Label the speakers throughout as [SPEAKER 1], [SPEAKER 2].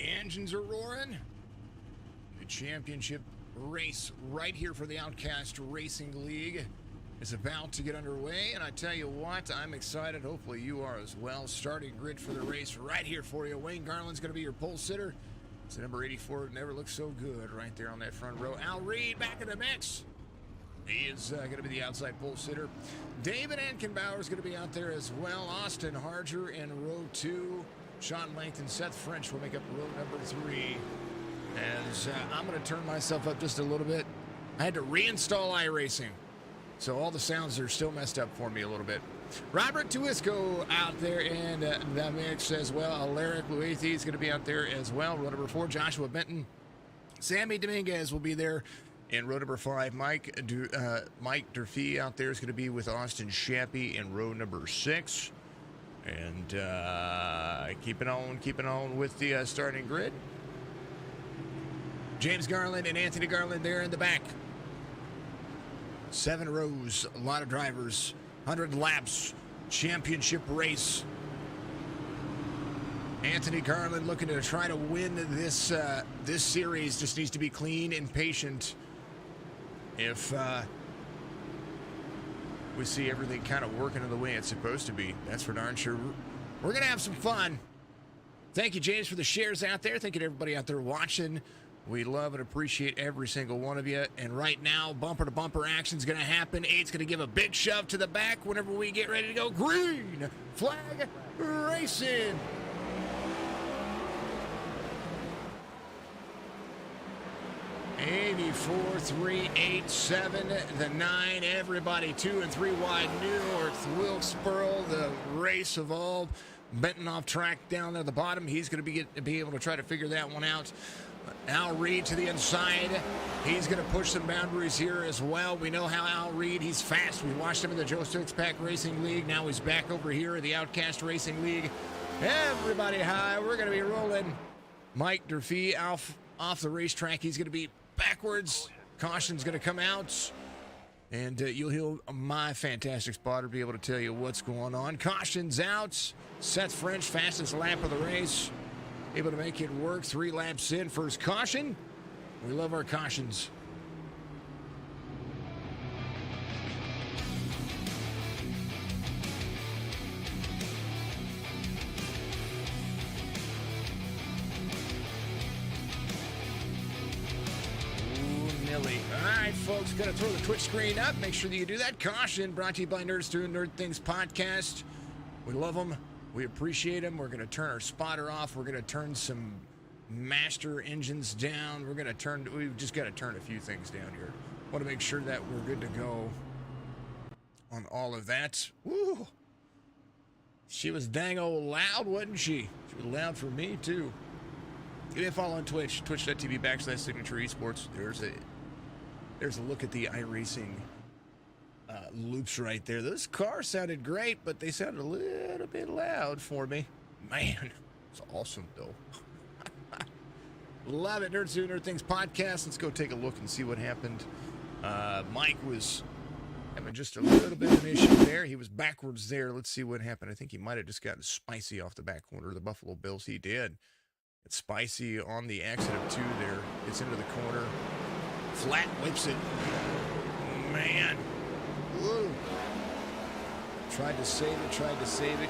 [SPEAKER 1] Engines are roaring. The championship race right here for the Outcast Racing League is about to get underway, and I tell you what, I'm excited. Hopefully you are as well. Starting grid for the race right here for you. Wayne Garland's going to be your pole sitter. It's the number 84. It never looks so good right there on that front row. Al Reed back in the mix. He is going to be the outside pole sitter. David Ankenbauer is going to be out there as well. Austin Harger in row 2. Sean Langton, Seth French will make up row number 3. As I'm going to turn myself up just a little bit. I had to reinstall iRacing, so all the sounds are still messed up for me a little bit. Robert Tuisco out there in the mix as well. Alaric Luithi is going to be out there as well. Row number 4, Joshua Benton. Sammy Dominguez will be there in row number 5. Mike Durfee out there is going to be with Austin Shappy in row number 6. And keeping on with the starting grid. James Garland and Anthony Garland there in the back. 7 rows, a lot of drivers, 100 laps, championship race. Anthony Garland looking to try to win this this series. Just needs to be clean and patient. If we see everything kind of working in the way it's supposed to be, that's for darn sure. We're going to have some fun. Thank you, James, for the shares out there. Thank you to everybody out there watching. We love and appreciate every single one of you. And right now, bumper-to-bumper action is going to happen. 8's going to give a big shove to the back whenever we get ready to go. Green flag racing. (84.387), the 9, everybody 2 and 3 wide. North Wilkesboro, the race of all. Benton off track down at the bottom. He's going to be able to try to figure that one out. Al Reed to the inside. He's going to push some boundaries here as well. We know how Al Reed, he's fast. We watched him in the Joe Six-Pack Racing League. Now he's back over here in the Outcast Racing League. Everybody high. We're going to be rolling. Mike Durfee off the racetrack. He's going to be backwards. Caution's going to come out. And you'll hear my fantastic spotter be able to tell you what's going on. Caution's out. Seth French, fastest lap of the race. Able to make it work. 3 laps in. First caution. We love our cautions. All right, folks, got to throw the Twitch screen up. Make sure that you do that. Caution, brought to you by Nerds Doing Nerd Things podcast. We love them. We appreciate them. We're going to turn our spotter off. We're going to turn some master engines down. We've just got to turn a few things down here. Want to make sure that we're good to go on all of that. Woo! She was dang old loud, wasn't she? She was loud for me, too. Give me a follow on Twitch, twitch.tv/signature esports. There's a look at the iRacing loops right there. Those cars sounded great, but they sounded a little bit loud for me. Man, it's awesome, though. Love it. Nerds Doing Nerd Things podcast. Let's go take a look and see what happened. Mike was having just a little bit of an issue there. He was backwards there. Let's see what happened. I think he might have just gotten spicy off the back corner of the Buffalo Bills. He did. It's spicy on the exit of 2 there. Gets into the corner. Flat whips it. Man. Woo. Tried to save it.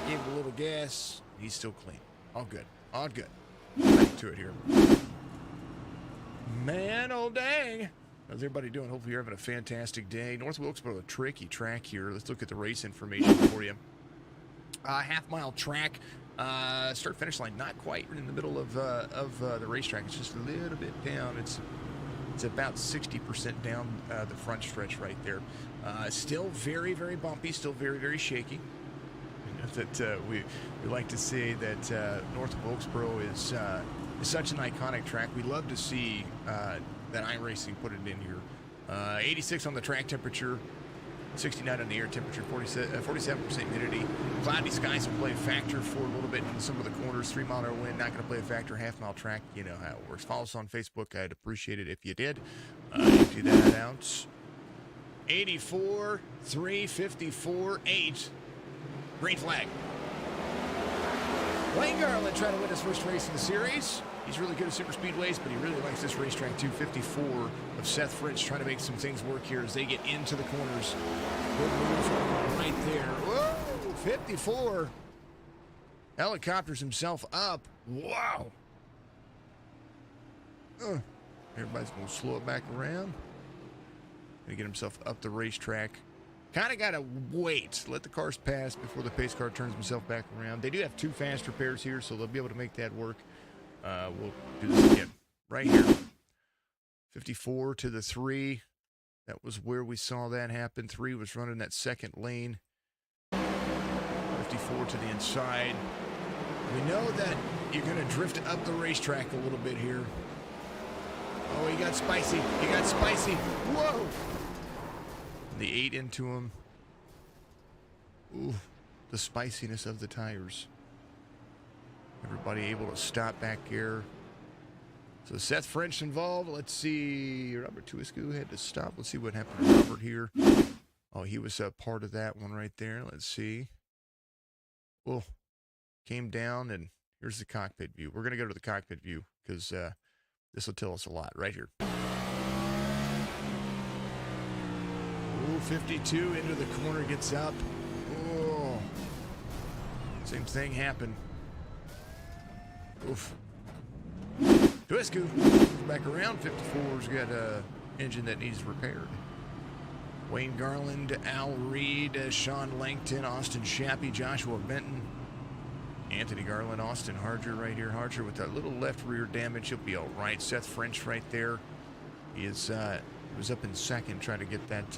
[SPEAKER 1] Gave it a little gas. He's still clean. All good. Back to it here. Man, oh dang. How's everybody doing? Hopefully you're having a fantastic day. North Wilkesboro, a tricky track here. Let's look at the race information for you. Half-mile track. Start-finish line not quite in the middle of the racetrack. It's just a little bit down. It's about 60% down the front stretch right there. Still very, very bumpy. Still very, very shaky. That we like to say that North Wilkesboro is such an iconic track. We love to see that iRacing put it in here. 86 on the track temperature. 69 on the air temperature, 47% humidity. Cloudy skies will play a factor for a little bit in some of the corners. 3-mile-an-hour wind, not going to play a factor. Half-mile track, you know how it works. Follow us on Facebook. I'd appreciate it if you did. Empty that out. 84.354.8. Green flag. Wayne Garland trying to win his first race in the series. He's really good at super speedways, but he really likes this racetrack too. 54 of Seth French trying to make some things work here as they get into the corners. Good move right there. Whoa, 54. Helicopters himself up. Wow. Everybody's going to slow it back around. Going to get himself up the racetrack. Kind of got to wait, let the cars pass before the pace car turns himself back around. They do have 2 faster pairs here, so they'll be able to make that work. We'll do this again right here. 54 to the 3. That was where we saw that happen. 3 was running that second lane. 54 to the inside. We know that you're going to drift up the racetrack a little bit here. Oh, he got spicy. He got spicy. Whoa! The 8 into him. Ooh, the spiciness of the tires. Everybody able to stop back here. So Seth French involved. Let's see. Robert Tuisku had to stop. Let's see what happened to Robert here. Oh, he was a part of that one right there. Let's see. Oh, came down, and here's the cockpit view. We're going to go to the cockpit view because this will tell us a lot right here. Ooh, 52 into the corner, gets up. Oh, same thing happened. Oof. Tuisku back around. 54's got an engine that needs repaired. Wayne Garland, Al Reed, Sean Langton, Austin Shappy, Joshua Benton, Anthony Garland, Austin Harger right here. Harger with that little left rear damage. He'll be all right. Seth French right there. He is was up in second trying to get that.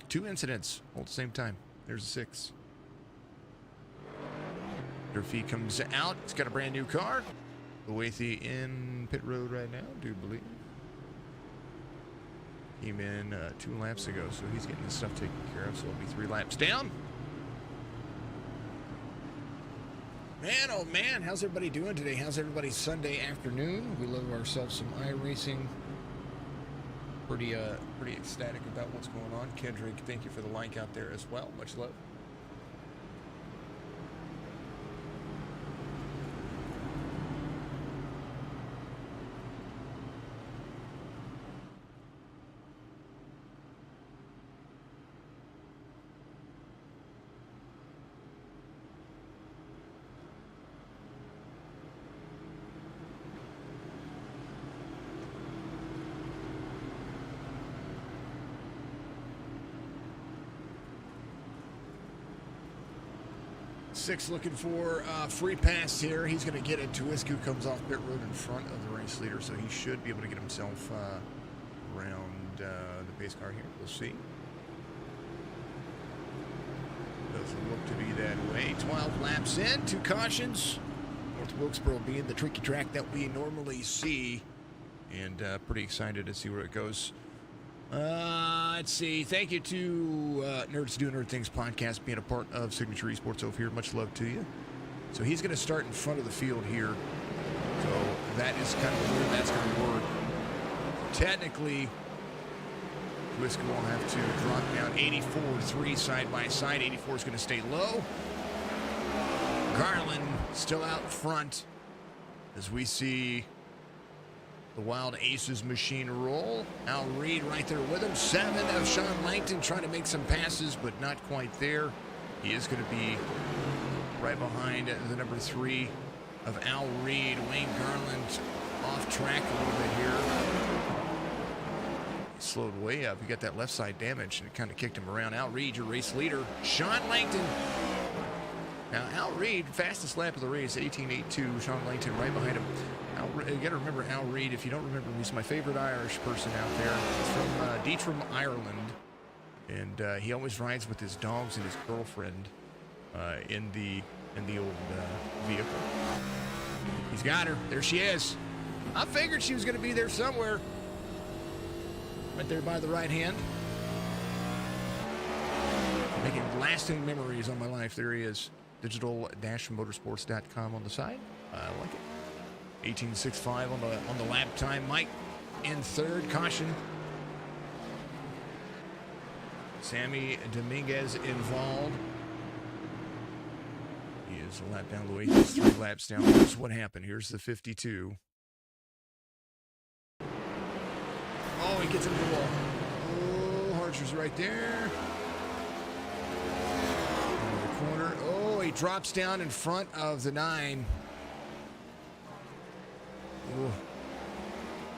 [SPEAKER 1] 2 incidents all at the same time. There's a 6. Durfee comes out. He's got a brand new car. Boathy in pit road right now, do you believe? Came in 2 laps ago, so he's getting his stuff taken care of, so it'll be 3 laps down. Man, oh man, how's everybody doing today? How's everybody's Sunday afternoon? We love ourselves some iRacing. Pretty ecstatic about what's going on. Kendrick, thank you for the like out there as well. Much love. Six looking for free pass here. He's going to get it. Tuisku comes off pit road in front of the race leader, so he should be able to get himself around the pace car here. We'll see. Doesn't look to be that way. 12 laps in, 2 cautions. North Wilkesboro being the tricky track that we normally see, and pretty excited to see where it goes. Let's see. Thank you to Nerds Do Nerd Things podcast, being a part of Signature Esports over here. Much love to you. So he's going to start in front of the field here. So that is kind of where that's going to work. Technically, Tuisku will have to drop down 84-3 side by side. 84 is going to stay low. Garland still out front as we see the Wild Aces machine roll. Al Reed right there with him. 7 of Sean Langton trying to make some passes, but not quite there. He is going to be right behind the number 3 of Al Reed. Wayne Garland off track a little bit here. He slowed way up. He got that left side damage, and it kind of kicked him around. Al Reed, your race leader. Sean Langton. Now, Al Reed, fastest lap of the race, 18.82. Sean Langton right behind him. You got to remember Al Reed. If you don't remember him, he's my favorite Irish person out there. He's from Deitram, Ireland, and he always rides with his dogs and his girlfriend in the old vehicle. He's got her. There she is. I figured she was going to be there somewhere. Right there by the right hand. Making lasting memories on my life. There he is. Digital-motorsports.com on the side. I like it. 18.65 on the lap time. Mike in third. Caution. Sammy Dominguez involved. He is a lap down the way. He's 3 laps down. Here's what happened. Here's the 52. Oh, he gets into the wall. Oh, Harcher's right there. Into the corner. Oh, he drops down in front of the 9. Oh.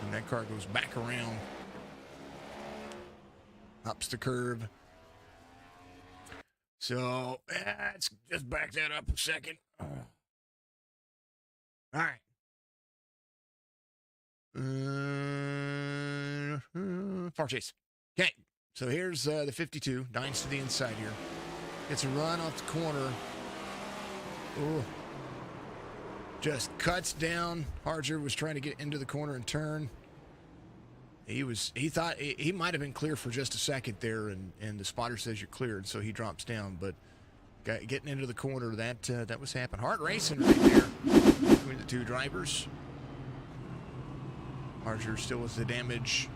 [SPEAKER 1] And that car goes back around. Ups the curve. So, let's just back that up a second. All right. Far chase. Okay, so here's the 52. 9's to the inside here. Gets a run off the corner. Oh. Just cuts down. Harger was trying to get into the corner and turn. He thought he might have been clear for just a second there, and the spotter says you're cleared, so he drops down. But getting into the corner, that was happening. Hard racing right there between the two drivers. Harger still with the damage.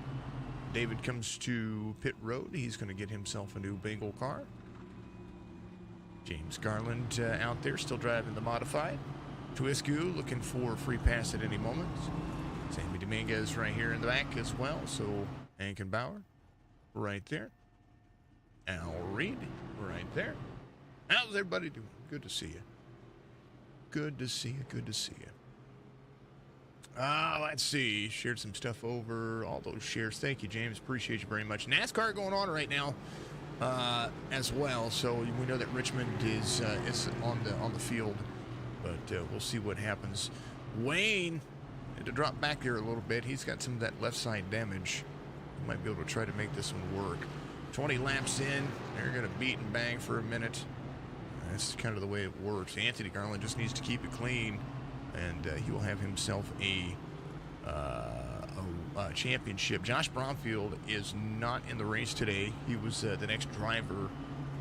[SPEAKER 1] David comes to pit road. He's going to get himself a new Bengal car. James Garland out there still driving the modified. Twisku looking for a free pass at any moment. Sammy Dominguez right here in the back as well. So Ankenbauer right there. Al Reed right there. How's everybody doing? Good to see you. Good to see you. Good to see you. Let's see. Shared some stuff over. All those shares. Thank you, James. Appreciate you very much. NASCAR going on right now as well. So we know that Richmond is on the field, but we'll see what happens. Wayne had to drop back there a little bit. He's got some of that left side damage. He might be able to try to make this one work. 20 laps in. They're going to beat and bang for a minute. That's kind of the way it works. Anthony Garland just needs to keep it clean, and he will have himself a championship. Josh Bromfield is not in the race today. He was the next driver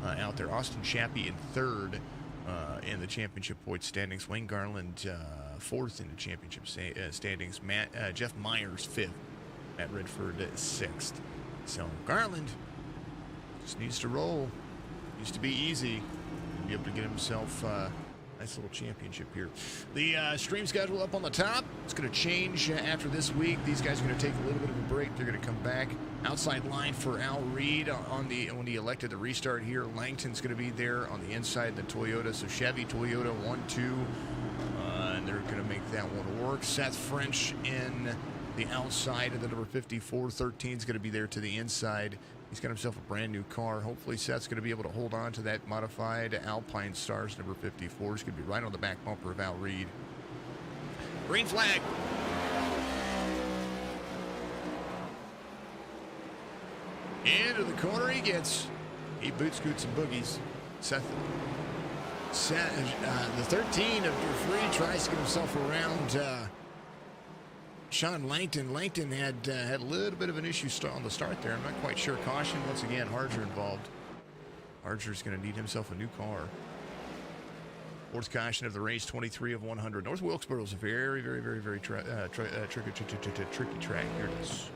[SPEAKER 1] out there. Austin Chappie in third in the championship point standings. Wayne Garland fourth in the championship standings. Jeff Myers fifth. Matt Redford sixth. So Garland just needs to roll. Needs to be easy. Be able to get himself nice little championship here. The stream schedule up on the top. It's going to change after this week. These guys are going to take a little bit of a break. They're going to come back. Outside line for Al Reed when he elected the restart here. Langton's going to be there on the inside, the Toyota. So Chevy, Toyota, 1-2. And they're going to make that one work. Seth French in the outside of the number 54. 13 is going to be there to the inside. He's got himself a brand new car. Hopefully Seth's going to be able to hold on to that modified Alpine Stars number 54. He's going to be right on the back bumper of Al Reed. Green flag. Into the corner he gets. He boot scoots and boogies. Seth the 13 of Dufree tries to get himself around Sean Langton. Langton had a little bit of an issue on the start there. I'm not quite sure. Caution once again. Harger involved. Harger's going to need himself a new car. Fourth caution of the race, 23 of 100. North Wilkesboro is a very, very, very, very tricky track. Here it is.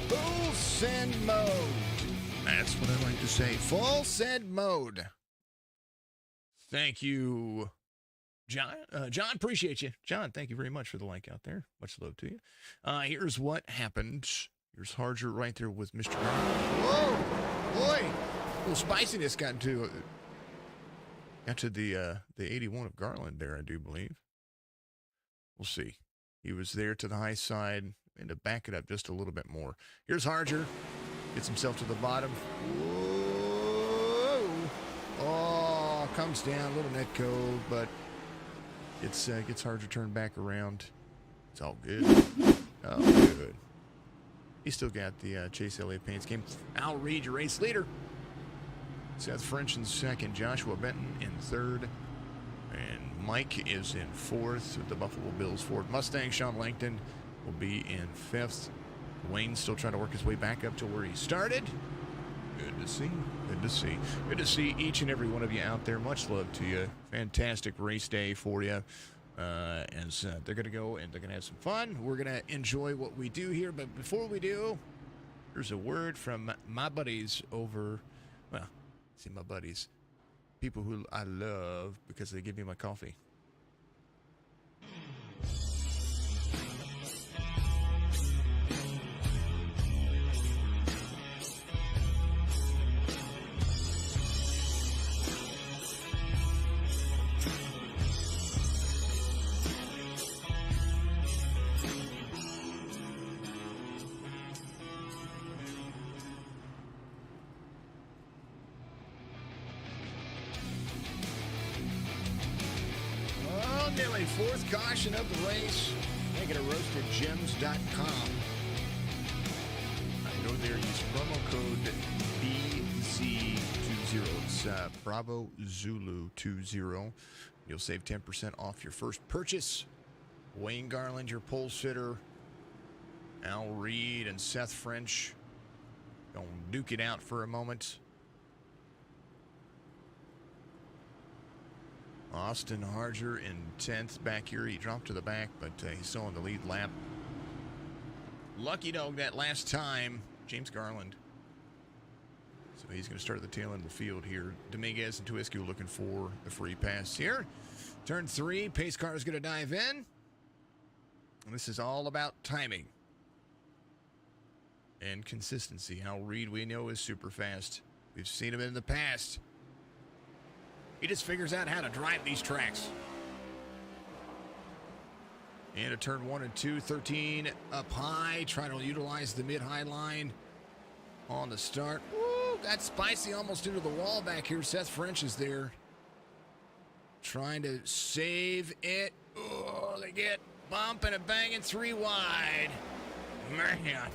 [SPEAKER 1] Full send mode. That's what I like to say. Full send mode. Thank you, John. John, appreciate you. John, thank you very much for the like out there. Much love to you. Here's what happened. Here's Harger right there with Mr. Garland. Whoa, boy. A little spiciness got to the 81 of Garland there, I do believe. We'll see. He was there to the high side and to back it up just a little bit more. Here's Harger. Gets himself to the bottom. Whoa. Oh, comes down. A little net code, but it's gets Harger turned back around. It's all good. Oh, good. He still got the Chase LA Paints game. Al Reed, your race leader. Seth French in second. Joshua Benton in third. And Mike is in fourth with the Buffalo Bills Ford Mustang. Sean Langton will be in fifth. Wayne's still trying to work his way back up to where he started. Good to see. Good to see. Good to see each and every one of you out there. Much love to you. Fantastic race day for you. And so they're going to go and they're going to have some fun. We're going to enjoy what we do here. But before we do, here's a word from my buddies over, well, see my buddies, people who I love because they give me my coffee. Nearly fourth caution of the race. Make it a roastedgems.com. Go there, use promo code BZ20. It's Bravo Zulu 20. You'll save 10% off your first purchase. Wayne Garland, your pole sitter. Al Reed and Seth French gonna duke it out for a moment. Austin Harger in 10th back here. He dropped to the back, but he's still in the lead lap. Lucky dog that last time, James Garland. So he's going to start at the tail end of the field here. Dominguez and Tuiscu looking for the free pass here. Turn 3, pace car is going to dive in. And this is all about timing and consistency. Al Reed, we know, is super fast. We've seen him in the past. He just figures out how to drive these tracks. And a turn 1 and 2, 13 up high, trying to utilize the mid-high line on the start. Woo, got spicy almost into the wall back here. Seth French is there, trying to save it. Oh, they get bumping and banging 3 wide. Man.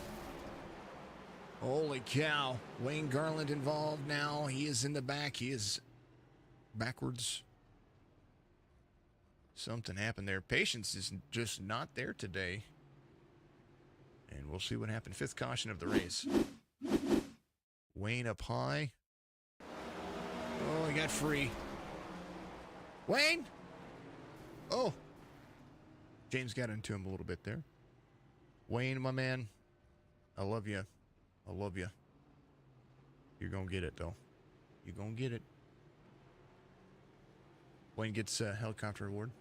[SPEAKER 1] Holy cow. Wayne Garland involved now. He is in the back. He is backwards. Something happened there. Patience is just not there today. And we'll see what happened. 5th caution of the race. Wayne up high. Oh, he got free. Wayne! Oh. James got into him a little bit there. Wayne, my man, I love you. I love you. You're going to get it, though. You're going to get it. Wayne gets a helicopter award.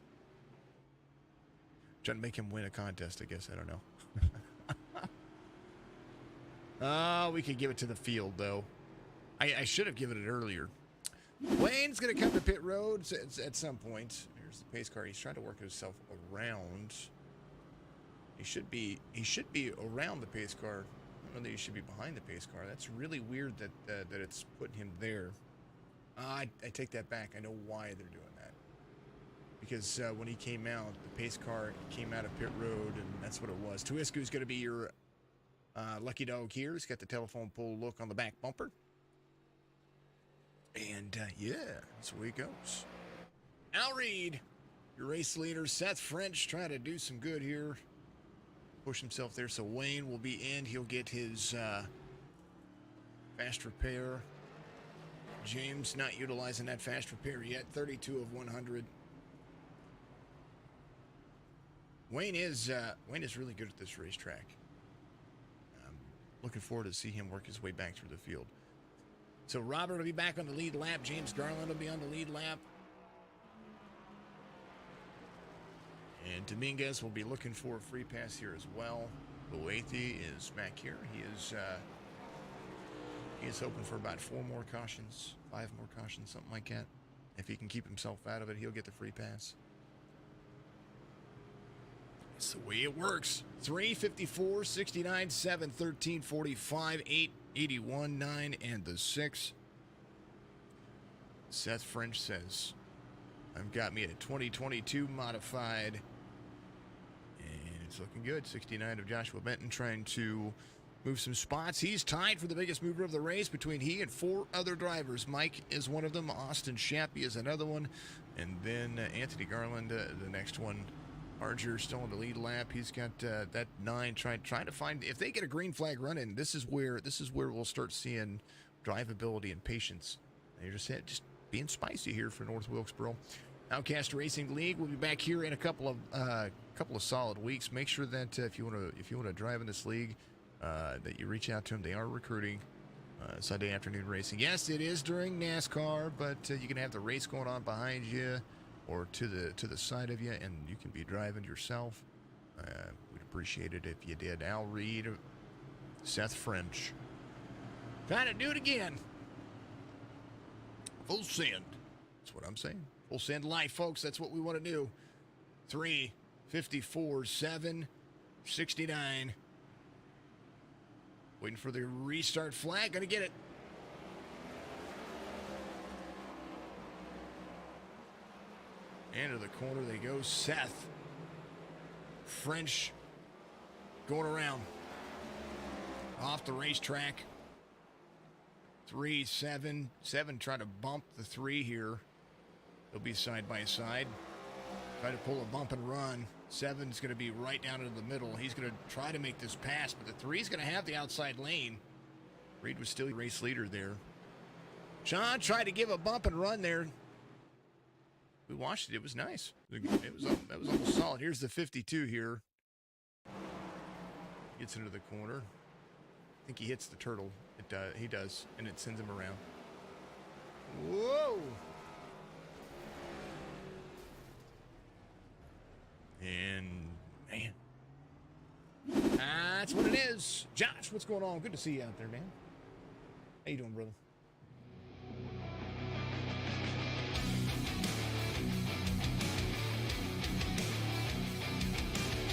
[SPEAKER 1] Trying to make him win a contest, I guess. I don't know. Oh, we could give it to the field, though. I should have given it earlier. Wayne's going to come to pit road at some point. Here's the pace car. He's trying to work himself around. He should be around the pace car. I don't know that he should be behind the pace car. That's really weird that it's putting him there. I take that back. I know why they're doing that. Because when he came out, the pace car came out of pit road, and that's what it was. Tuiscu's going to be your lucky dog here. He's got the telephone pole look on the back bumper. And, yeah, that's the way it goes. Al Reed, your race leader. Seth French trying to do some good here. Push himself there, so Wayne will be in. He'll get his fast repair. James not utilizing that fast repair yet. 32 of 100. Wayne is really good at this racetrack. I'm looking forward to see him work his way back through the field. So Robert will be back on the lead lap. James Garland will be on the lead lap. And Dominguez will be looking for a free pass here as well. Boethi is back here. He is hoping for about 4 more cautions, 5 more cautions, something like that. If he can keep himself out of it, he'll get the free pass. It's the way it works. 3:54, 69, 7, 13, 45, 8, 81, 9, and the 6. Seth French says, I've got me a 2022 modified. And it's looking good. 69 of Joshua Benton trying to move some spots. He's tied for the biggest mover of the race between he and 4 other drivers. Mike is one of them. Austin Shappy is another one. And then Anthony Garland, the next one. Arger still in the lead lap. He's got that 9 trying to find, if they get a green flag run in, this is where we'll start seeing drivability and patience. They're just being spicy here for North Wilkesboro. Outcast Racing League. We'll be back here in a couple of solid weeks. Make sure that if you want to drive in this league, that you reach out to them. They are recruiting. Sunday afternoon racing. Yes, it is during NASCAR, but you can have the race going on behind you or to the side of you, and you can be driving yourself. We'd appreciate it if you did. Al Reed, Seth French. Trying to do it again. Full send. That's what I'm saying. Full send life, folks. That's what we want to do. 3:54, 7:69. Waiting for the restart flag. Gonna get it. Into the corner they go. Seth. French going around. Off the racetrack. 3, 7. 7 trying to bump the 3 here. They'll be side by side. Try to pull a bump and run. 7's going to be right down into the middle. He's going to try to make this pass, but the 3's going to have the outside lane. Reed was still race leader there. Sean tried to give a bump and run there. We watched it. It was nice. That was almost solid. Here's the 52 here. Gets into the corner. I think he hits the turtle. He does, and it sends him around. Whoa! And, man. That's what it is. Josh, what's going on? Good to see you out there, man. How you doing, brother?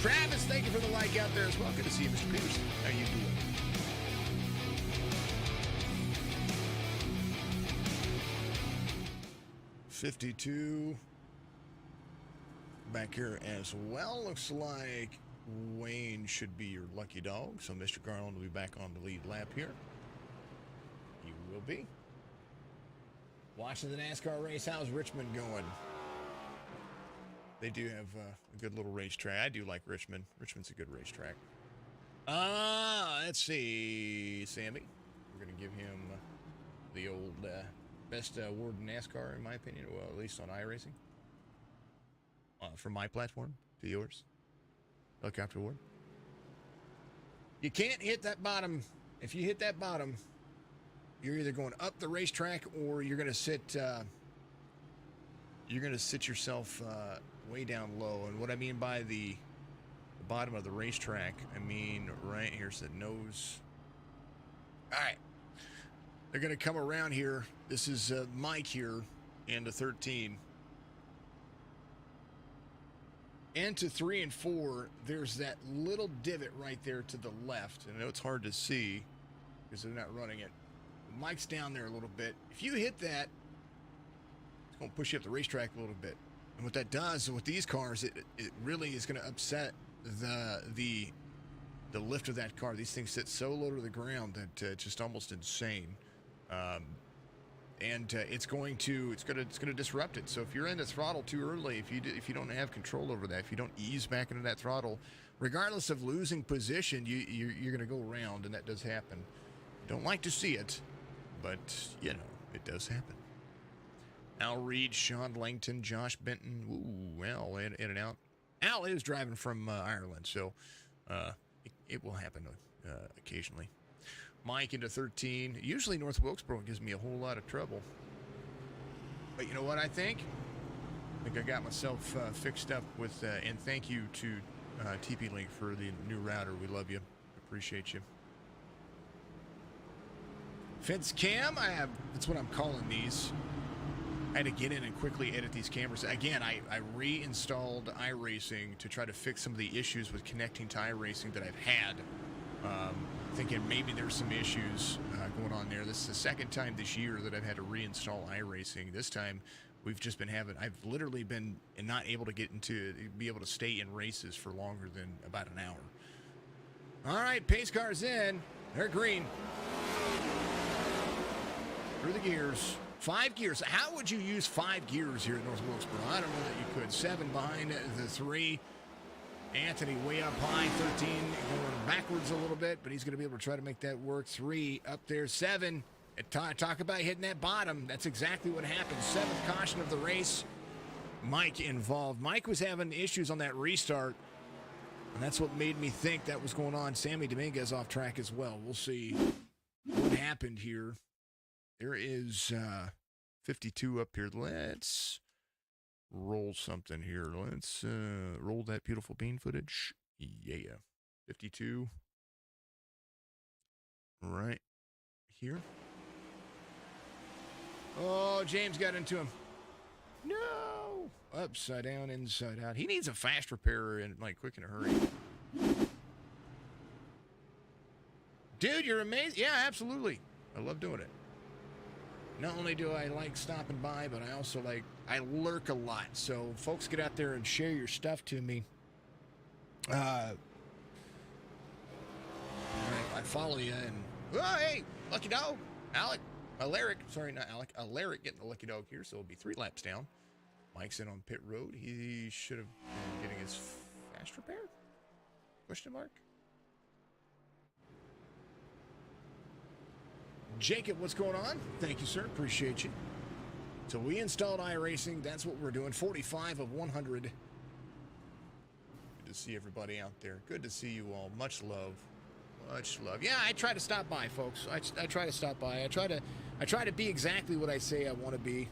[SPEAKER 1] Travis, thank you for the like out there as well. Good to see you, Mr. Peterson. How you doing? $52 back here as well. Looks like Wayne should be your lucky dog. So Mr. Garland will be back on the lead lap here. You will be. Watching the NASCAR race. How's Richmond going? They do have a good little racetrack. I do like Richmond. Richmond's a good racetrack. Let's see. Sammy. We're going to give him the old best award in NASCAR, in my opinion. Well, at least on iRacing. From my platform to yours. Helicopter award. You can't hit that bottom. If you hit that bottom, you're either going up the racetrack or you're going to sit. You're going to sit yourself way down low. And what I mean by the bottom of the racetrack, I mean right here's the nose. All right. They're going to come around here. This is Mike here into 13. Into 3 and 4, there's that little divot right there to the left. And I know it's hard to see because they're not running it. Mike's down there a little bit. If you hit that, it's going to push you up the racetrack a little bit. And what that does with these cars, it really is going to upset the lift of that car. These things sit so low to the ground that it's just almost insane. And it's going to disrupt it. So if you're in the throttle too early, if you don't have control over that, if you don't ease back into that throttle, regardless of losing position, you're going to go around, and that does happen. Don't like to see it, but you know it does happen. Al Reed, Sean Langton, Josh Benton. Ooh, well, in and out. Al is driving from Ireland, so it will happen occasionally. Mike into 13. Usually North Wilkesboro gives me a whole lot of trouble. But you know what I think? I think I got myself fixed up with, and thank you to TP-Link for the new router. We love you. Appreciate you. Fence cam, that's what I'm calling these. I had to get in and quickly edit these cameras. Again, I reinstalled iRacing to try to fix some of the issues with connecting to iRacing that I've had. Thinking maybe there's some issues going on there. This is the second time this year that I've had to reinstall iRacing. This time, we've just been I've literally been not able to be able to stay in races for longer than about an hour. All right, pace car's in. They're green. Through the gears. 5 gears. How would you use 5 gears here at North Wilkesboro? I don't know that you could. 7 behind the 3. Anthony way up high, 13 going backwards a little bit, but he's going to be able to try to make that work. 3 up there, 7. Talk about hitting that bottom. That's exactly what happened. 7th caution of the race. Mike involved. Mike was having issues on that restart, and that's what made me think that was going on. Sammy Dominguez off track as well. We'll see what happened here. There is 52 up here. Let's roll something here. Let's roll that beautiful bean footage. Yeah. 52. Right here. Oh, James got into him. No! Upside down, inside out. He needs a fast repairer and like quick in a hurry. Dude, you're amazing. Yeah, absolutely. I love doing it. Not only do I like stopping by, but I also I lurk a lot. So folks, get out there and share your stuff to me. I follow you and, oh, hey, lucky dog. Alaric, sorry, not Alec. Alaric getting the lucky dog here, so it'll be 3 laps down. Mike's in on pit road. He should have been getting his fast repair? Question mark? Jacob, what's going on? Thank you, sir. Appreciate you. So we installed iRacing. That's what we're doing. 45 of 100. Good to see everybody out there. Good to see you all. Much love. Much love. Yeah, I try to stop by, folks. I try to stop by. I try to be exactly what I say I want to be.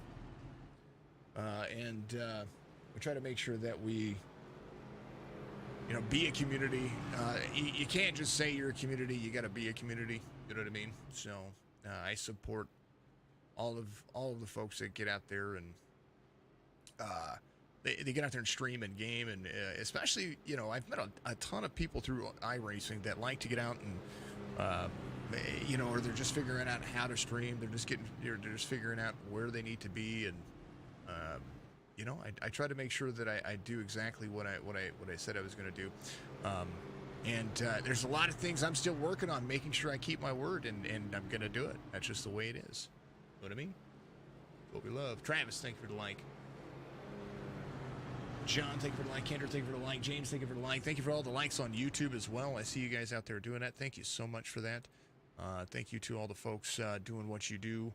[SPEAKER 1] And we try to make sure that we, be a community. You can't just say you're a community. You got to be a community. You know what I mean? So I support all of the folks that get out there and they get out there and stream and game, and especially, I've met a ton of people through iRacing that like to get out and, or they're just figuring out how to stream. They're just figuring out where they need to be, and I try to make sure that I do exactly what I said I was going to do. And there's a lot of things I'm still working on, making sure I keep my word, and I'm going to do it. That's just the way it is. You know what I mean? What we love. Travis, thank you for the like. John, thank you for the like. Kendra, thank you for the like. James, thank you for the like. Thank you for all the likes on YouTube as well. I see you guys out there doing that. Thank you so much for that. Thank you to all the folks doing what you do.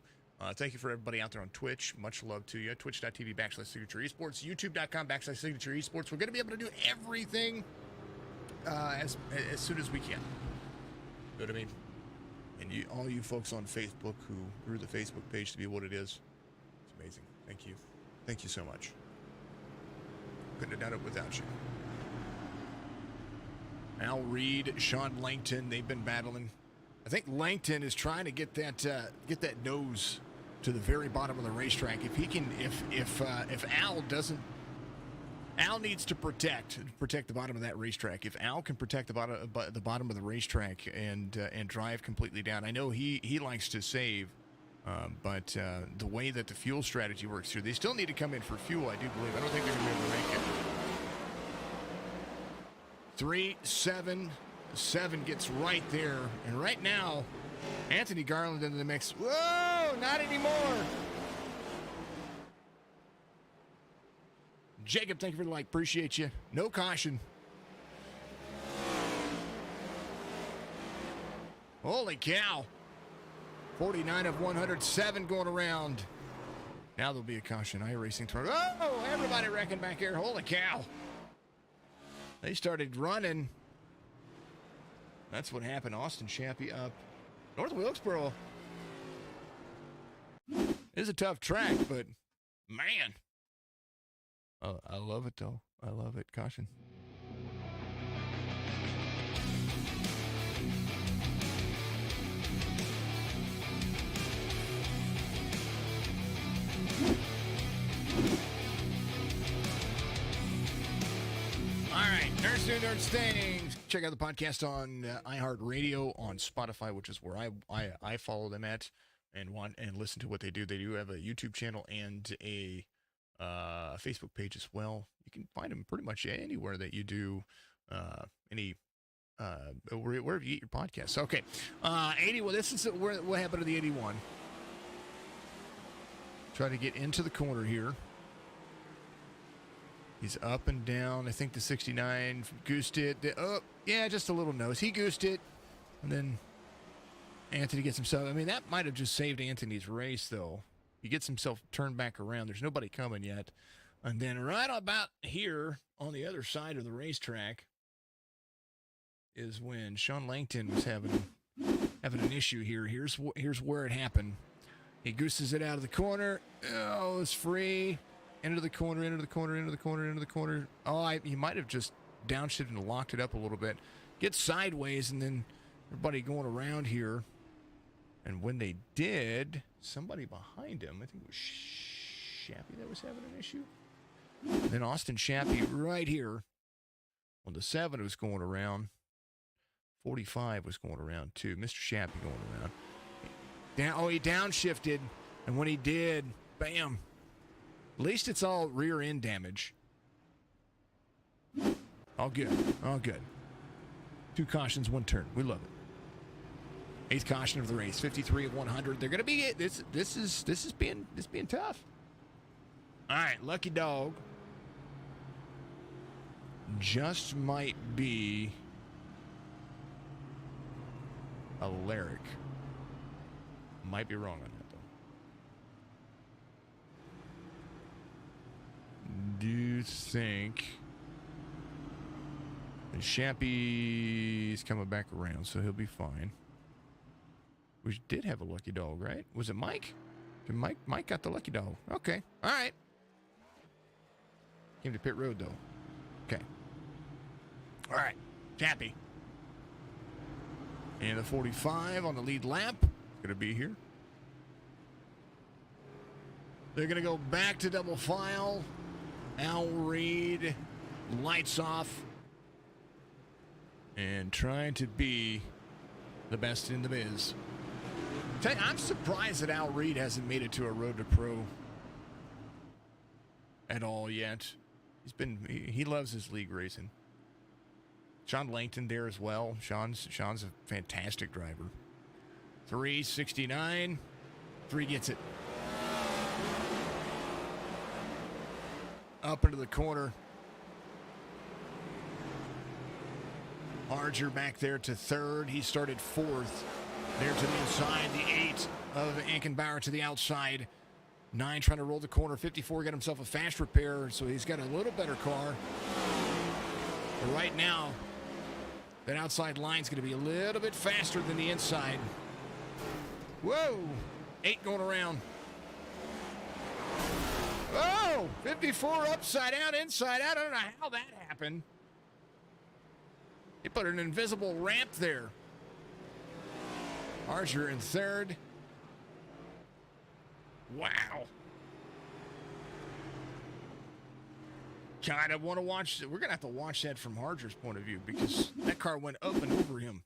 [SPEAKER 1] Thank you for everybody out there on Twitch. Much love to you. Twitch.tv/Signature Esports. YouTube.com/Signature Esports. We're going to be able to do everything as soon as we can. You know what I mean? And all you folks on Facebook who grew the Facebook page to be what it is, it's amazing. Thank you. Thank you so much. Couldn't have done it without you. Al Reed, Sean Langton, they've been battling. I think Langton is trying to get that nose to the very bottom of the racetrack. If he can, if Al doesn't, Al needs to protect the bottom of that racetrack. If Al can protect the bottom of the racetrack and drive completely down, I know he likes to save, but the way that the fuel strategy works here, they still need to come in for fuel. I do believe. I don't think they're going to be able to make it. 3-7 gets right there, and right now, Anthony Garland into the mix. Whoa, not anymore. Jacob, thank you for the like. Appreciate you. No caution. Holy cow. 49 of 107 going around. Now there'll be a caution. iRacing turn. Oh, everybody wrecking back here. Holy cow. They started running. That's what happened. Austin Chappie up. North Wilkesboro is a tough track, but man. Oh, I love it, though. I love it. Caution. All right, Nerds Do Nerds Things. Check out the podcast on iHeartRadio, on Spotify, which is where I follow them at and listen to what they do. They do have a YouTube channel and a Facebook page as well. You can find them pretty much anywhere that you do wherever you get your podcasts. Okay, 81. This is what happened to the 81. Try to get into the corner here. He's up and down. I think the 69 goosed it. Yeah, just a little nose. He goosed it, and then Anthony gets himself. I mean, that might have just saved Anthony's race, though. He gets himself turned back around. There's nobody coming yet. And then right about here on the other side of the racetrack is when Sean Langton was having an issue here. Here's where it happened. He gooses it out of the corner. Oh, it's free. Into the corner, into the corner, into the corner, into the corner. Oh, he might have just downshifted and locked it up a little bit. Gets sideways, and then everybody going around here. And when they did, somebody behind him, I think it was Shappy that was having an issue. Then Austin Shappy right here. When the 7 was going around, 45 was going around too. Mr. Shappy going around. He downshifted, and when he did, bam. At least it's all rear end damage. All good. All good. 2 cautions, 1 turn. We love it. 8th caution of the race. 53 of 100. They're gonna be this is being tough. All right, lucky dog. Just might be a Lyric. Might be wrong on that, though. Do you think Shappy's coming back around, so he'll be fine? We did have a lucky dog, right? Was it Mike? Mike got the lucky dog. Okay. All right. Came to pit road, though. Okay. All right. Shappy. And the 45 on the lead lap. Going to be here. They're going to go back to double file. Al Reed, lights off. And trying to be the best in the biz. I'm surprised that Al Reed hasn't made it to a Road to Pro at all yet. He loves his league racing. Sean Langton there as well. Sean's a fantastic driver. 369. 3 gets it. Up into the corner. Arger back there to 3rd. He started 4th. There to the inside. The 8 of Ankenbauer to the outside. 9 trying to roll the corner. 54 got himself a fast repair, so he's got a little better car. But right now, that outside line's going to be a little bit faster than the inside. Whoa! 8 going around. Oh! 54 upside out, inside out. I don't know how that happened. He put an invisible ramp there. Archer in 3rd. Wow. God, I want to watch. We're going to have to watch that from Harger's point of view because that car went up and over him.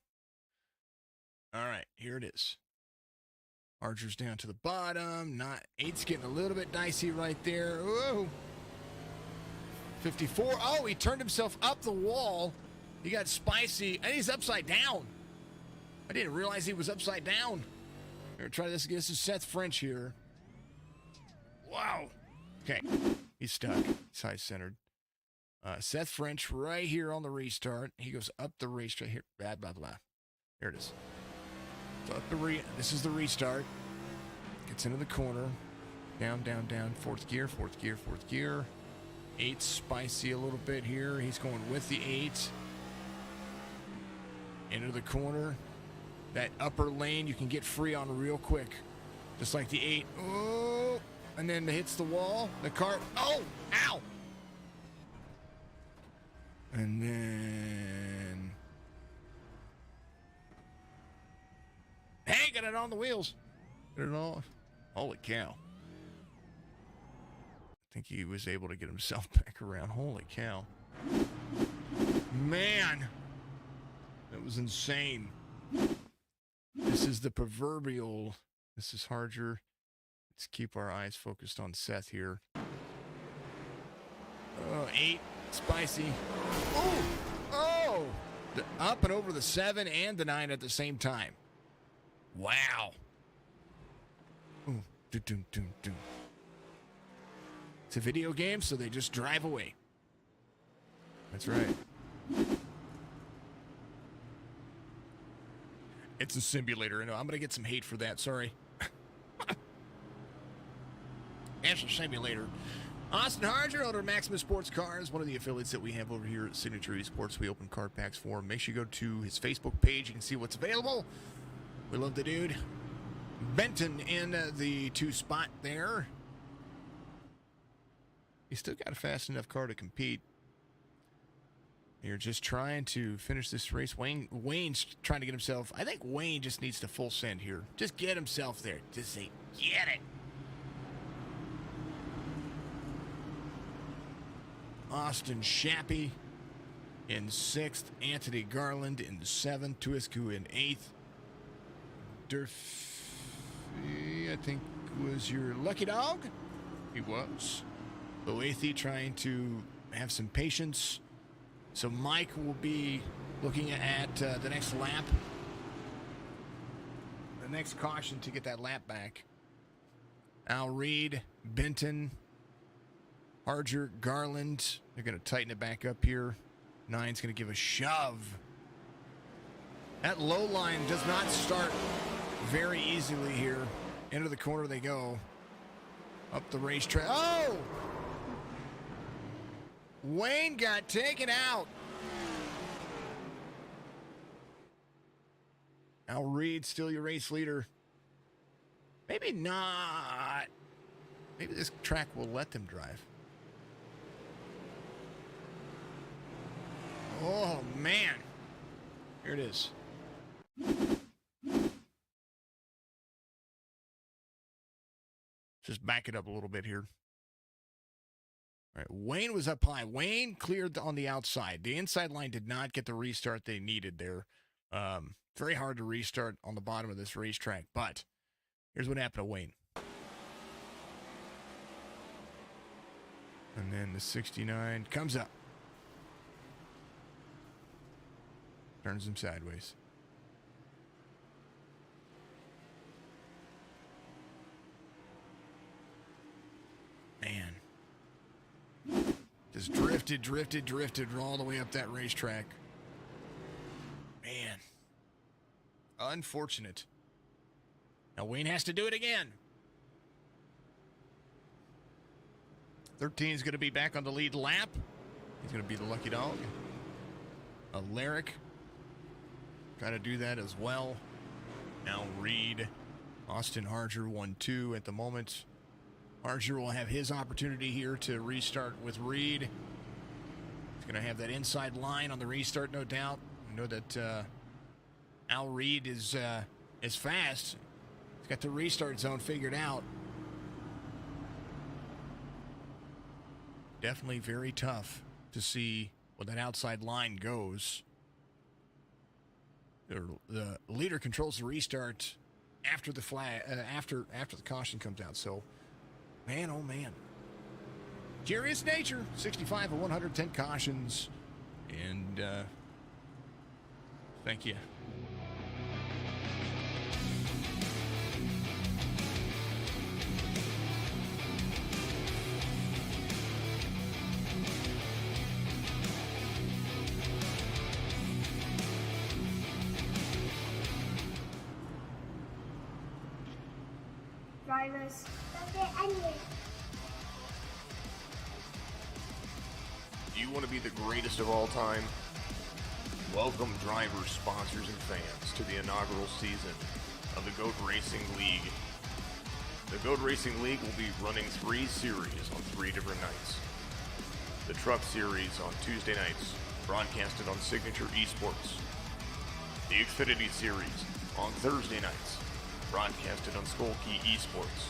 [SPEAKER 1] All right, here it is. Archer's down to the bottom. Not 8's getting a little bit dicey right there. Whoa. 54. Oh, he turned himself up the wall. He got spicy, and he's upside down. I didn't realize he was upside down. Here, try this again. This is Seth French here. Wow. Okay, he's stuck. He's high-centered. Seth French right here on the restart. He goes up the racetrack here. Blah, blah, blah. There it is. So up this is the restart. Gets into the corner. Down, down, down. 4th gear, 4th gear, 4th gear. 8 spicy a little bit here. He's going with the 8. Into the corner. That upper lane you can get free on real quick. Just like the 8. Oh! And then it hits the wall. The car. Oh! Ow! And then. Hey, got it on the wheels. Got it all. Holy cow. I think he was able to get himself back around. Holy cow. Man. That was insane. This is the proverbial. This is Harger. Let's keep our eyes focused on Seth here. Oh, 8. Spicy. Oh! Oh! Up and over the 7 and the 9 at the same time. Wow. Ooh. Doom, doom, doom, doom. It's a video game, so they just drive away. That's right. It's a simulator. I know I'm going to get some hate for that. Sorry. It's a simulator. Austin Harger, owner of Maximus Sports Cars, one of the affiliates that we have over here at Signature Esports. We open card packs for him. Make sure you go to his Facebook page. You can see what's available. We love the dude. Benton in the 2 spot there. He's still got a fast enough car to compete. You're just trying to finish this race. Wayne's trying to get himself. I think Wayne just needs to full send here. Just get himself there. Just say, get it. Austin Shappy in 6th. Anthony Garland in 7th. Tuisku in 8th. Durfee, I think, was your lucky dog. He was. Boethe trying to have some patience. So Mike will be looking at the next lap. The next caution to get that lap back. Al Reed, Benton, Harger, Garland. They're going to tighten it back up here. 9's going to give a shove. That low line does not start very easily here. Into the corner they go. Up the racetrack. Oh! Wayne got taken out. Al Reed, still your race leader. Maybe not. Maybe this track will let them drive. Oh, man. Here it is. Just back it up a little bit here. All right, Wayne was up high. Wayne cleared on the outside. The inside line did not get the restart they needed there. Very hard to restart on the bottom of this racetrack, but here's what happened to Wayne. And then the 69 comes up. Turns him sideways. Man. Just drifted all the way up that racetrack. Man. Unfortunate. Now Wayne has to do it again. 13 is going to be back on the lead lap. He's going to be the lucky dog. Alaric. Got to do that as well. Now Reed. Austin Harger 1-2 at the moment. Harger will have his opportunity here to restart with Reed. He's going to have that inside line on the restart, no doubt. I know that Al Reed is fast. He's got the restart zone figured out. Definitely very tough to see where that outside line goes. The leader controls the restart after the flag, after the caution comes out. So, man, oh man, curious nature. 65 of 110 cautions, and thank you.
[SPEAKER 2] Drivers, anyway.
[SPEAKER 3] Do you want to be the greatest of all time? Welcome drivers, sponsors, and fans to the inaugural season of the GOAT Racing League. The GOAT Racing League will be running 3 series on 3 different nights. The Truck Series on Tuesday nights, broadcasted on Signature Esports. The Xfinity Series on Thursday nights, broadcasted on Skullkey Esports.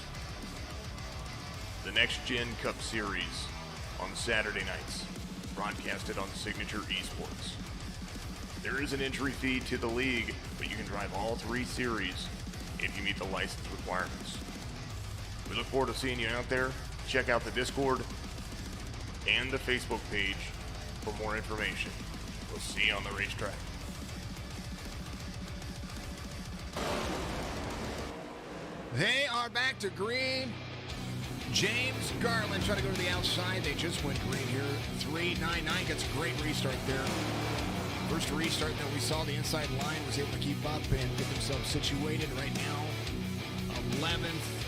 [SPEAKER 3] The Next Gen Cup Series on Saturday nights, broadcasted on Signature Esports. There is an entry fee to the league, but you can drive all 3 series if you meet the license requirements. We look forward to seeing you out there. Check out the Discord and the Facebook page for more information. We'll see you on the racetrack.
[SPEAKER 1] They are back to green. James Garland trying to go to the outside. They just went green here. 3.99 gets a great restart there. First restart that we saw, the inside line was able to keep up and get themselves situated right now. 11th.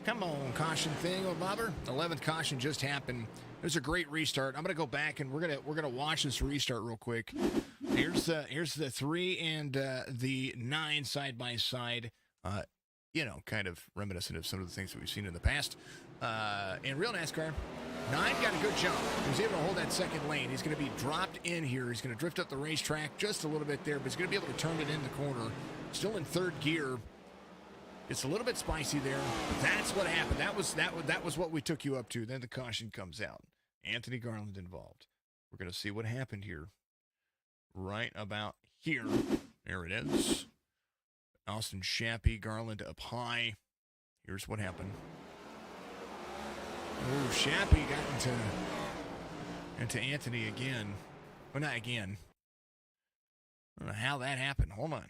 [SPEAKER 1] Come on, caution thing, oh bobber. 11th caution just happened. It was a great restart. I'm gonna go back and we're gonna watch this restart real quick. Here's the 3 and the 9 side by side. Kind of reminiscent of some of the things that we've seen in the past. In real NASCAR, 9 got a good jump. He was able to hold that second lane. He's going to be dropped in here. He's going to drift up the racetrack just a little bit there, but he's going to be able to turn it in the corner. Still in third gear. It's a little bit spicy there. But that's what happened. That was what we took you up to. Then the caution comes out. Anthony Garland involved. We're going to see what happened here. Right about here. There it is. Austin Shappy, Garland up high. Here's what happened. Oh, Shappy got into Anthony again. Well, not again. I don't know how that happened. Hold on.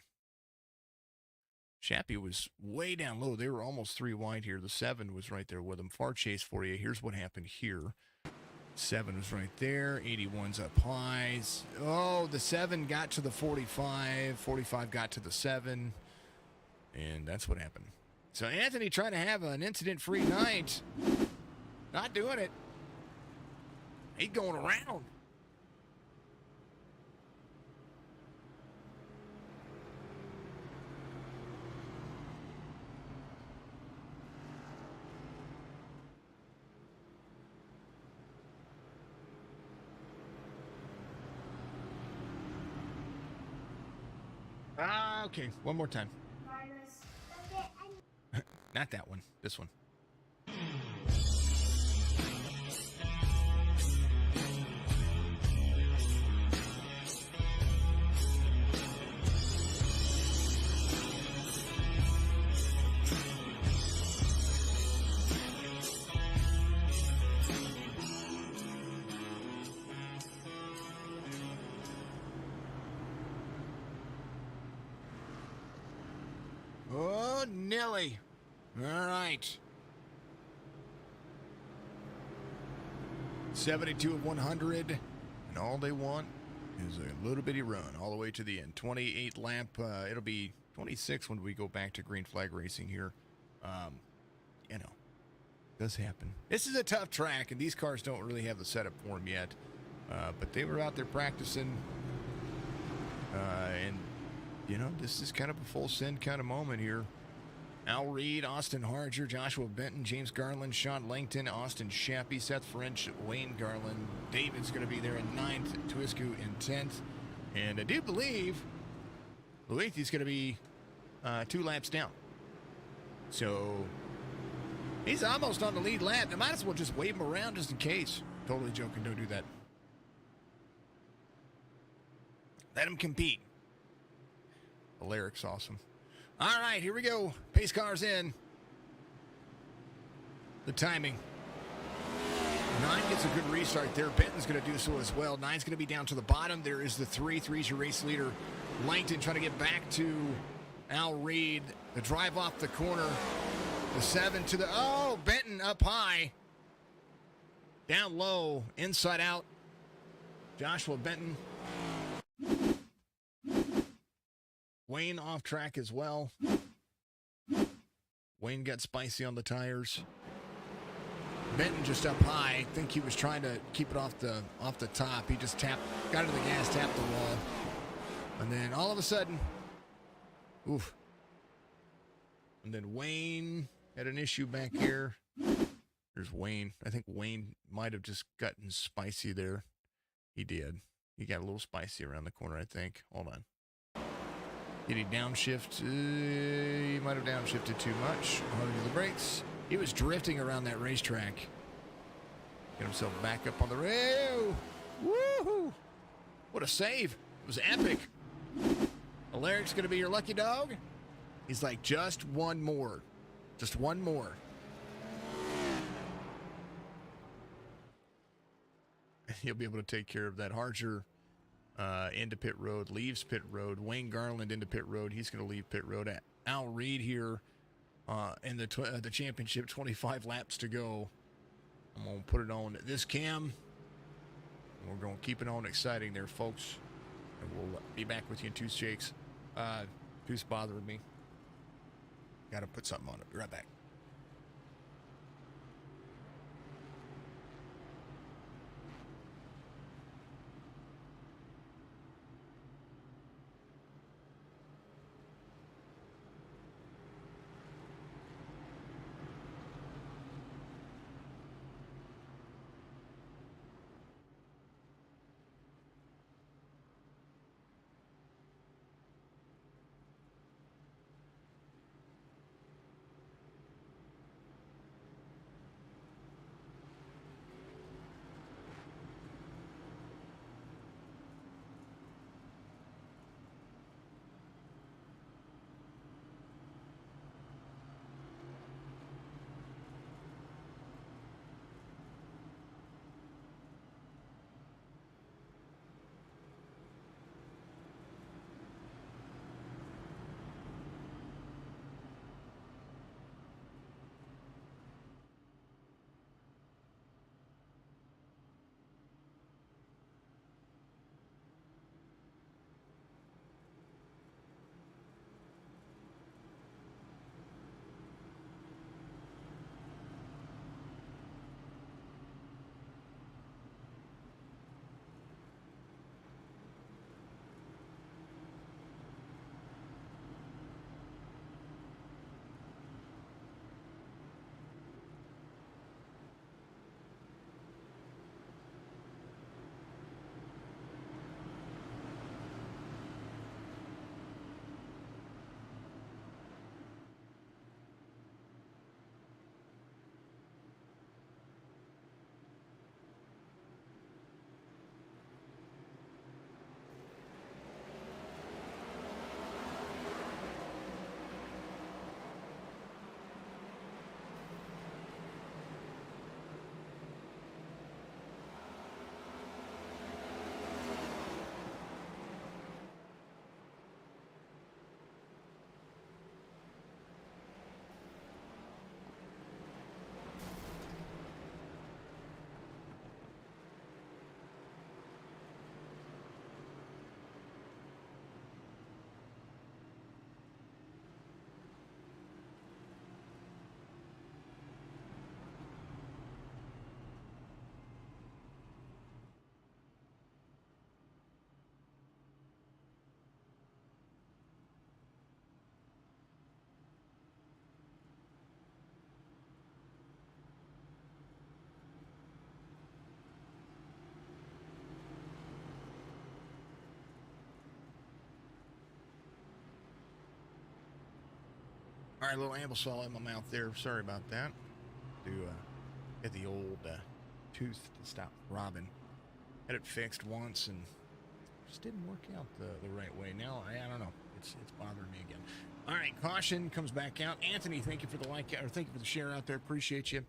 [SPEAKER 1] Shappy was way down low. They were almost 3 wide here. The 7 was right there with him. Far chase for you. Here's what happened here. 7 was right there. 81's up high. Oh, the 7 got to the 45. 45 got to the 7. And that's what happened. So Anthony trying to have an incident-free night. Not doing it. He's going around. Okay, one more time. Not that one. This one. Oh, Nelly. All right. 72 of 100, and all they want is a little bitty run all the way to the end. 28 lap. It'll be 26 when we go back to green flag racing here. Does happen. This is a tough track, and these cars don't really have the setup for them yet. But they were out there practicing, and this is kind of a full send kind of moment here. Al Reed, Austin Harger, Joshua Benton, James Garland, Sean Langton, Austin Shappy, Seth French, Wayne Garland. David's going to be there in 9th, Twisku in 10th. And I do believe Luethi's going to be 2 laps down. So he's almost on the lead lap. I might as well just wave him around just in case. Totally joking. Don't do that. Let him compete. The lyric's awesome. All right, here we go. Pace cars in. The timing. 9 gets a good restart there. Benton's going to do so as well. 9's going to be down to the bottom. There is the 3. 3's your race leader. Langton trying to get back to Al Reed. The drive off the corner. The 7 to the... Oh, Benton up high. Down low. Inside out. Joshua Benton. Wayne off track as well. Wayne got spicy on the tires. Benton just up high. I think he was trying to keep it off the top. He just got into the gas, tapped the wall. And then all of a sudden, oof. And then Wayne had an issue back here. There's Wayne. I think Wayne might have just gotten spicy there. He did. He got a little spicy around the corner, I think. Hold on. Did he downshift? He might have downshifted too much. Hard to the brakes. He was drifting around that racetrack. Get himself back up on the rail. Woohoo! What a save. It was epic. Alaric's going to be your lucky dog. He's like, just one more. Just one more. He'll be able to take care of that Harger into pit road, leaves pit road. Wayne Garland into pit road. He's going to leave pit road. Al Reed here in the championship, 25 laps to go. I'm going to put it on this cam. We're going to keep it on exciting there, folks. And we'll be back with you in 2 shakes. Two's bothering me. Got to put something on it. Be right back. All right, a little ambisol in my mouth there. Sorry about that. To get the old tooth to stop throbbing. Had it fixed once and just didn't work out the right way. Now, I don't know. It's bothering me again. All right, caution comes back out. Anthony, thank you for the like, or thank you for the share out there. Appreciate you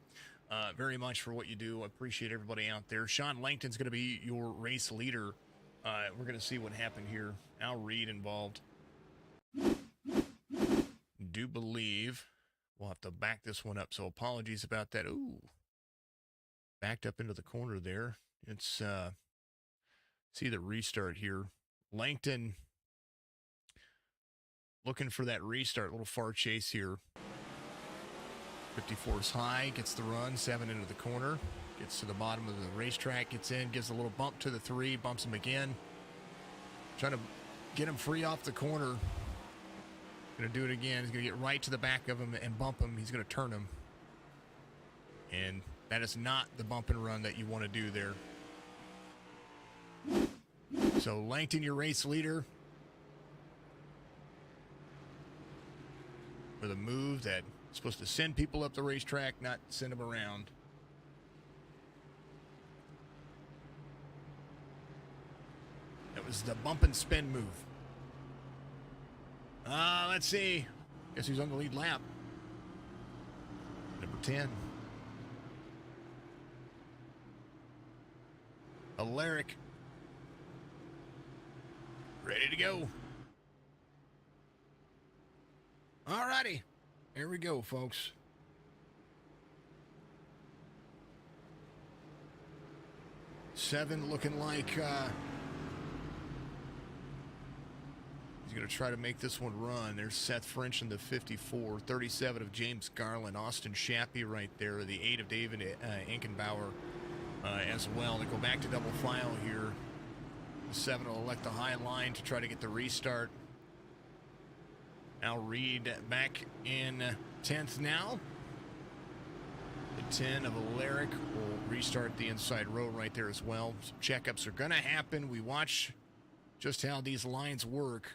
[SPEAKER 1] very much for what you do. I appreciate everybody out there. Sean Langton's going to be your race leader. We're going to see what happened here. Al Reed involved. Do believe we'll have to back this one up, so apologies about that. Ooh, backed up into the corner there. It's see the restart here. Langton looking for that restart. Little far chase here. 54 is high, gets the run, 7 into the corner, gets to the bottom of the racetrack, gets in, gives a little bump to the 3, bumps him again. Trying to get him free off the corner. Going to do it again. He's going to get right to the back of him and bump him. He's going to turn him. And that is not the bump and run that you want to do there. So Langton, your race leader, with a move that's supposed to send people up the racetrack, not send them around. That was the bump and spin move. Let's see. Guess who's on the lead lap? Number 10. Alaric. Ready to go. All righty. Here we go, folks. Seven looking like he's going to try to make this one run. There's Seth French in the 54, 37 of James Garland, Austin Shappy right there, the 8 of David Ankenbauer as well. They go back to double file here. The 7 will elect the high line to try to get the restart. Al Reed back in 10th now. The 10 of Alaric will restart the inside row right there as well. Some checkups are going to happen. We watch just how these lines work.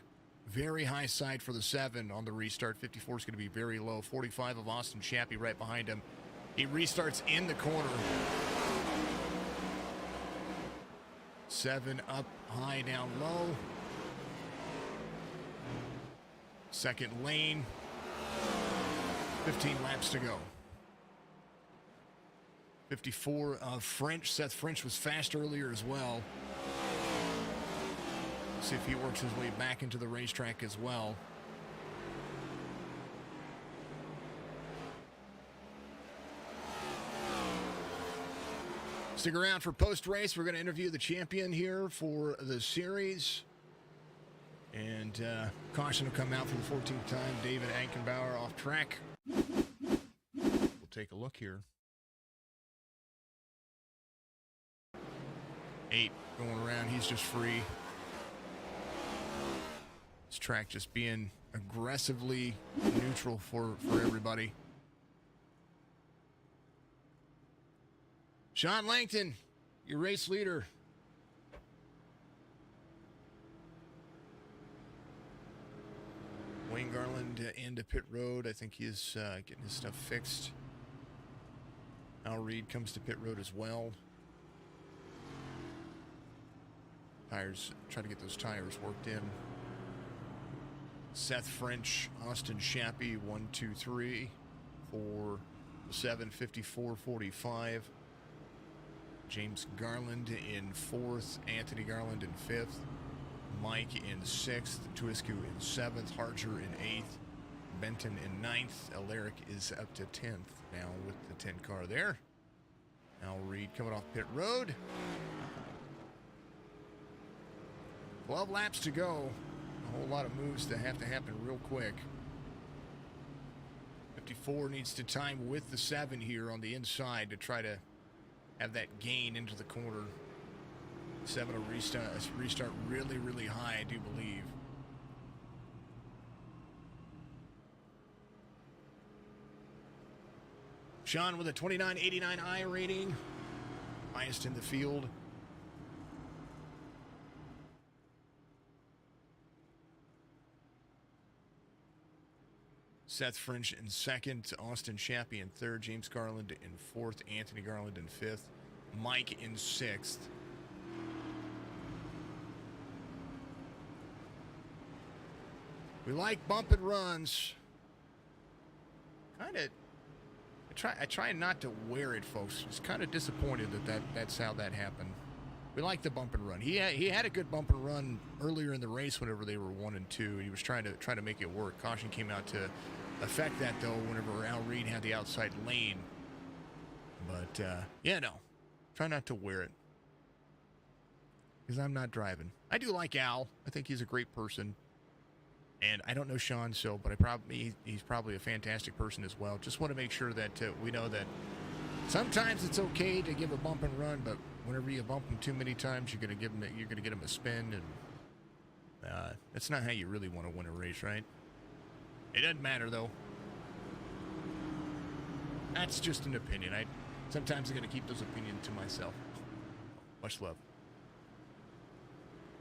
[SPEAKER 1] Very high side for the 7 on the restart. 54 is going to be very low. 45 of Austin Shappy right behind him. He restarts in the corner. 7 up, high, down, low. Second lane. 15 laps to go. 54 of French. Seth French was fast earlier as well. See if he works his way back into the racetrack as well. Stick around for post-race. We're going to interview the champion here for the series. And caution will come out for the 14th time. David Ankenbauer off track. We'll take a look here. 8 going around. He's just free. This track just being aggressively neutral for everybody. Sean Langton, your race leader. Wayne Garland into pit road. I think he's getting his stuff fixed. Al Reed comes to pit road as well. Tires, try to get those tires worked in. Seth French, Austin Shappy, 1, 2, 3 for the 7, 54, 45. James Garland in 4th, Anthony Garland in 5th, Mike in 6th, Tuiscu in 7th, Harger in 8th, Benton in 9th. Alaric is up to 10th now with the 10 car there. Al Reed coming off pit road. 12 laps to go. A whole lot of moves that have to happen real quick. 54 needs to time with the 7 here on the inside to try to have that gain into the corner. 7 will restart really, really high, I do believe. Sean with a 29.89 rating, highest in the field. Seth French in second, Austin Shappy in third, James Garland in fourth, Anthony Garland in fifth, Mike in sixth. We like bump and runs. I try not to wear it, folks. Just kind of disappointed that's how that happened. We like the bump and run. He had a good bump and run earlier in the race whenever they were 1 and 2, and he was trying to make it work. Caution came out to affect that though whenever Al Reed had the outside lane. But yeah, no, try not to wear it because I'm not driving. I do like Al. I think he's a great person. And I don't know Sean, but he's probably a fantastic person as well. Just want to make sure that we know that sometimes it's okay to give a bump and run, but whenever you bump him too many times, you're gonna get him a spin, and that's not how you really want to win a race, right? It doesn't matter though. That's just an opinion. Sometimes I'm gonna keep those opinions to myself. Much love.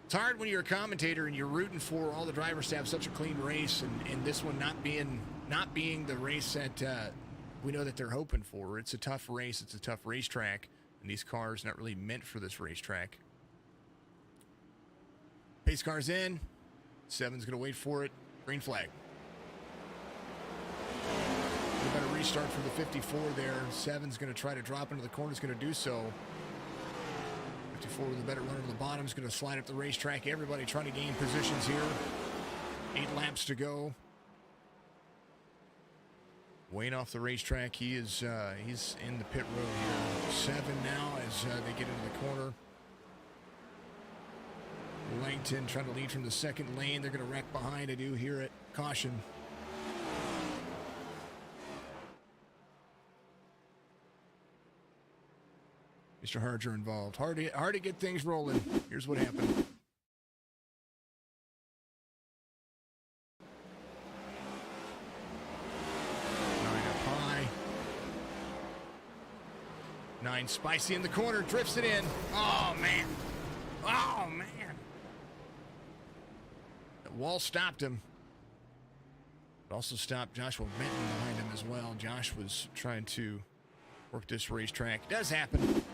[SPEAKER 1] It's hard when you're a commentator and you're rooting for all the drivers to have such a clean race, and this one not being the race that we know that they're hoping for. It's a tough race. It's a tough racetrack, and these cars not really meant for this racetrack. Pace car's in. 7's going to wait for it. Green flag. We better restart from the 54 there. 7's going to try to drop into the corner. Is going to do so. 54 with a better runner to the bottom is going to slide up the racetrack. Everybody trying to gain positions here. 8 laps to go. Wayne off the racetrack. He's in the pit road here. 7 now as they get into the corner. Langton trying to lead from the second lane. They're going to wreck behind. I do hear it. Caution. Mr. Harger involved. Hard to get things rolling. Here's what happened. 9 up high. 9 spicy in the corner. Drifts it in. Oh, man. Oh, man. The wall stopped him. It also stopped Joshua Benton behind him as well. Josh was trying to work this racetrack. It does happen.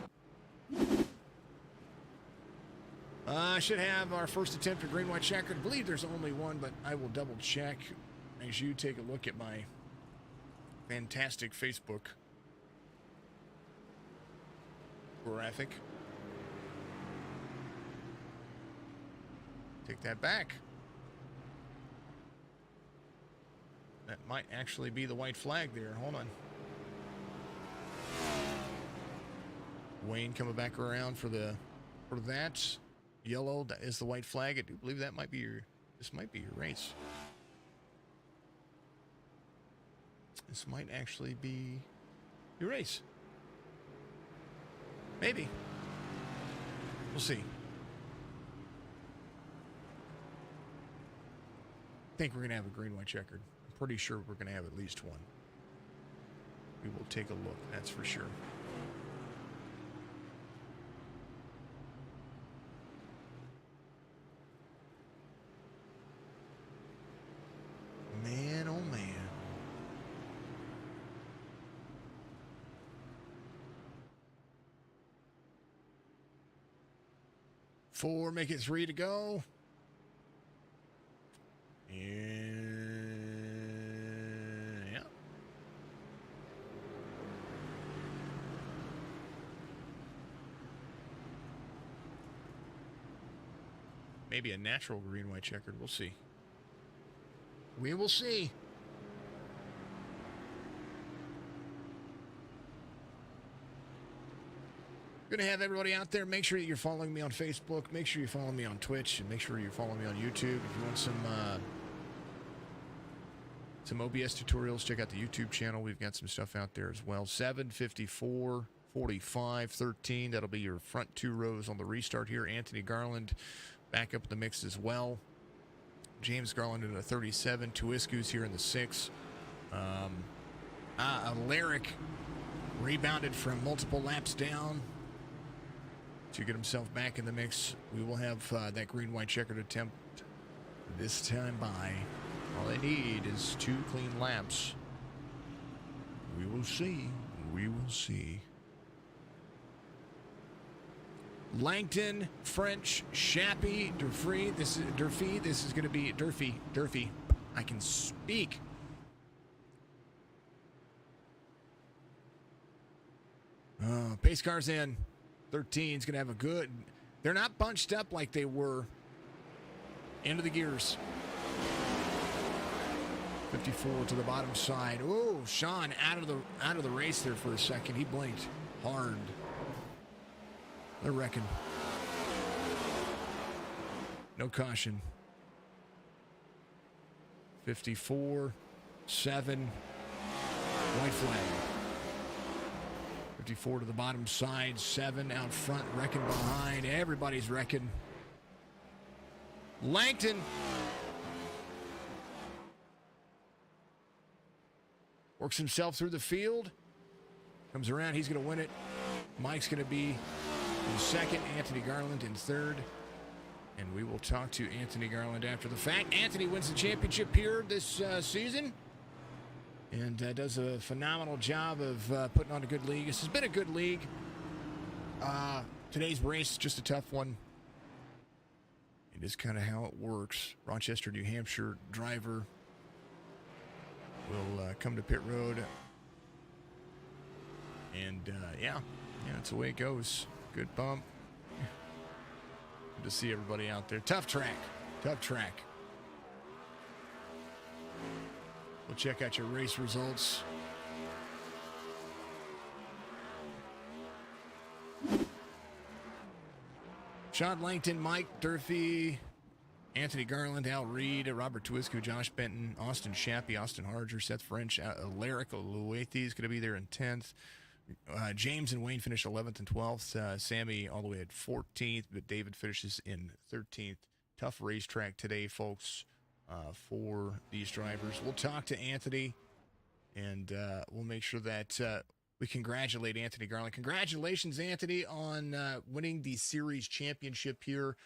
[SPEAKER 1] Should have our first attempt at green white checker. I believe there's only one, but I will double check as you take a look at my fantastic Facebook graphic. Take that back. That might actually be the white flag there. Hold on. Wayne coming back around for that. Yellow, that is the white flag. I do believe that might be this might be your race. This might actually be your race. Maybe. We'll see. I think we're going to have a green white checkered. I'm pretty sure we're going to have at least one. We will take a look, that's for sure. Man, oh man. Four, make it 3 to go. And yeah. Maybe a natural green white checkered. We'll see. We will see. Good to have everybody out there. Make sure you're following me on Facebook. Make sure you follow me on Twitch. And make sure you're following me on YouTube. If you want some OBS tutorials, check out the YouTube channel. We've got some stuff out there as well. 7, 54, 45, 13. That'll be your front 2 rows on the restart here. Anthony Garland back up in the mix as well. James Garland in a 37. Tuisku's here in the 6. Alaric rebounded from multiple laps down to get himself back in the mix. We will have that green-white checkered attempt this time by All they need is 2 clean laps. We will see. We will see. Langton, French, Shappy, Durfee. This is going to be Durfee. I can speak. Pace car's in. 13 is going to have a good. They're not bunched up like they were. Into the gears. 54 to the bottom side. Oh, Sean out of the race there for a second. He blinked hard. They're wrecking. No caution. 54, 7. White flag. 54 to the bottom side. 7 out front. Wrecking behind. Everybody's wrecking. Langton. Works himself through the field. Comes around. He's going to win it. Mike's going to be in second. Anthony Garland in third. And we will talk to Anthony Garland after the fact. Anthony wins the championship here this season. And does a phenomenal job of putting on a good league. This has been a good league. Today's race is just a tough one. It is kind of how it works. Rochester, New Hampshire driver will come to pit road. And, yeah, that's the way it goes. Good bump. Good to see everybody out there. Tough track. We'll check out your race results. Sean Langton, Mike Durfee, Anthony Garland, Al Reed, Robert Twisco, Josh Benton, Austin Shappy, Austin Harger, Seth French, Alaric Luethi is going to be there in 10th. James and Wayne finished 11th and 12th. Sammy all the way at 14th, but David finishes in 13th. Tough racetrack today, folks, for these drivers. We'll talk to Anthony, and we'll make sure that we congratulate Anthony Garland. Congratulations, Anthony, on winning the series championship here.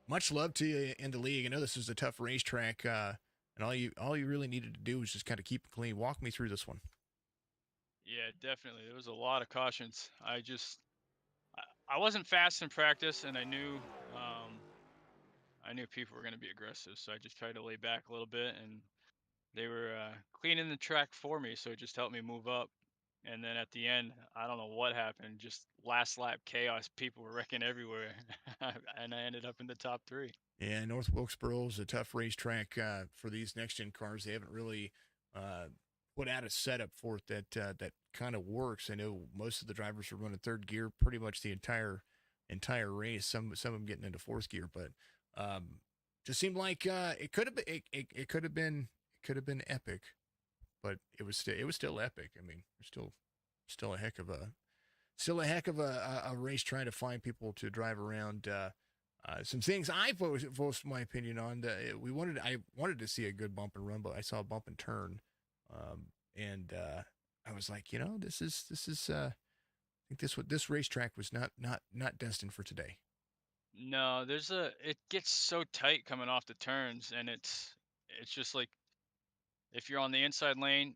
[SPEAKER 1] Much love to you in the league. I know this is a tough racetrack, and all you really needed to do was just kind of keep it clean. Walk me through this one.
[SPEAKER 4] Yeah, definitely. There was a lot of cautions. I wasn't fast in practice, and I knew people were going to be aggressive, so I just tried to lay back a little bit, and they were cleaning the track for me, so it just helped me move up. And then at the end, I don't know what happened, just last lap chaos. People were wrecking everywhere, and I ended up in the top 3.
[SPEAKER 1] Yeah, North Wilkesboro is a tough racetrack for these next-gen cars. They haven't really put out a setup for it that kind of works. I know most of the drivers are running third gear pretty much the entire race. Some of them getting into fourth gear, but just seemed like it could have been epic, but it was still epic. I mean, still a heck of a race trying to find people to drive around. Some things I voiced my opinion on. I wanted to see a good bump and run, but I saw a bump and turn, and I was like, this is I think this racetrack was not destined for today.
[SPEAKER 4] No, it gets so tight coming off the turns, and it's just like if you're on the inside lane,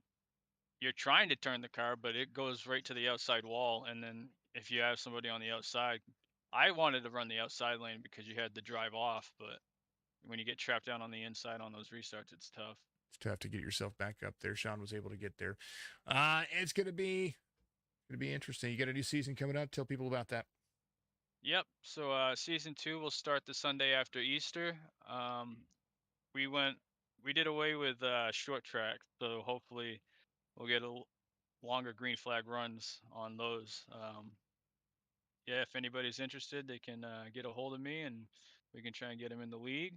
[SPEAKER 4] you're trying to turn the car, but it goes right to the outside wall. And then if you have somebody on the outside, I wanted to run the outside lane because you had to drive off, but when you get trapped down on the inside on those restarts, it's tough.
[SPEAKER 1] It's tough to get yourself back up there. Sean was able to get there. It's going to be interesting. You got a new season coming up. Tell people about that.
[SPEAKER 4] Yep. So season 2 will start the Sunday after Easter. We did away with short track, so hopefully we'll get a longer green flag runs on those. Yeah, if anybody's interested, they can get a hold of me, and we can try and get them in the league.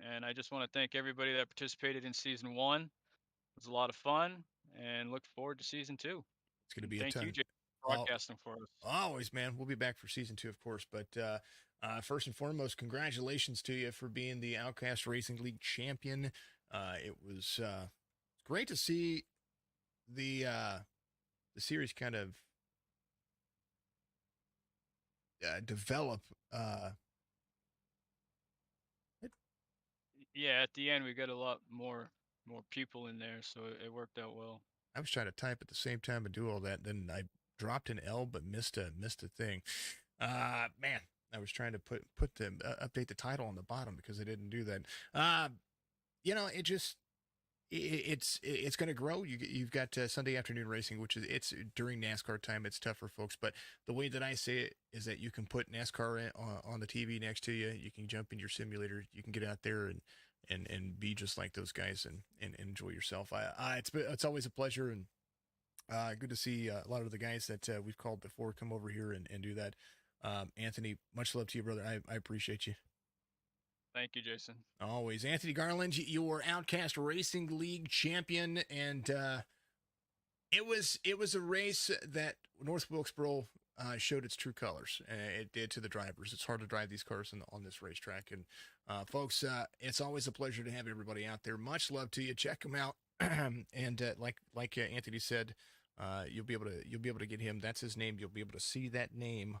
[SPEAKER 4] And I just want to thank everybody that participated in season 1. It was a lot of fun, and look forward to season 2.
[SPEAKER 1] It's going to be
[SPEAKER 4] thank
[SPEAKER 1] a ton.
[SPEAKER 4] you, Jay, for broadcasting for us.
[SPEAKER 1] Always, man. We'll be back for season 2, of course. But first and foremost, congratulations to you for being the Outcast Racing League champion. It was great to see the series kind of develop.
[SPEAKER 4] Yeah, at the end we got a lot more people in there, so it worked out well.
[SPEAKER 1] I was trying to type at the same time and do all that. Then I dropped an L but missed a thing. Man, I was trying to put the update the title on the bottom because I didn't do that. It just it's going to grow. You've got Sunday afternoon racing, which is it's during NASCAR time. It's tough for folks, but the way that I say it is that you can put NASCAR on the TV next to you. You can jump in your simulator. You can get out there and be just like those guys and enjoy yourself. It's always a pleasure and good to see a lot of the guys that we've called before come over here and do that. Anthony, much love to you, brother. I appreciate you.
[SPEAKER 4] Thank you, Jason.
[SPEAKER 1] Always. Anthony Garland, your Outcast Racing League champion, and it was a race that North Wilkesboro showed its true colors. It did to the drivers. It's hard to drive these cars on this racetrack, and folks, it's always a pleasure to have everybody out there. Much love to you. Check them out, and like Anthony said, you'll be able to get him. That's his name. You'll be able to see that name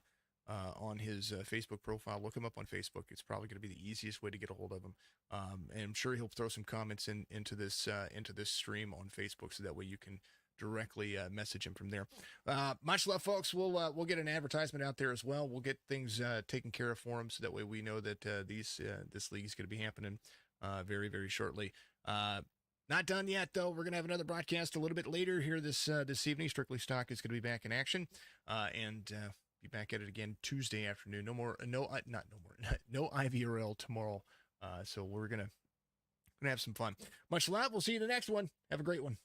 [SPEAKER 1] on his Facebook profile. Look him up on Facebook. It's probably going to be the easiest way to get a hold of him. And I'm sure he'll throw some comments into this stream on Facebook, so that way you can directly message him from there. Much love, folks. We'll get an advertisement out there as well. We'll get things taken care of for him, so that way we know that this league is going to be happening very, very shortly. Not done yet, though. We're going to have another broadcast a little bit later here this evening. Strictly Stock is going to be back in action, and be back at it again Tuesday afternoon. No IVRL tomorrow. So we're gonna have some fun. Much love. We'll see you in the next one. Have a great one.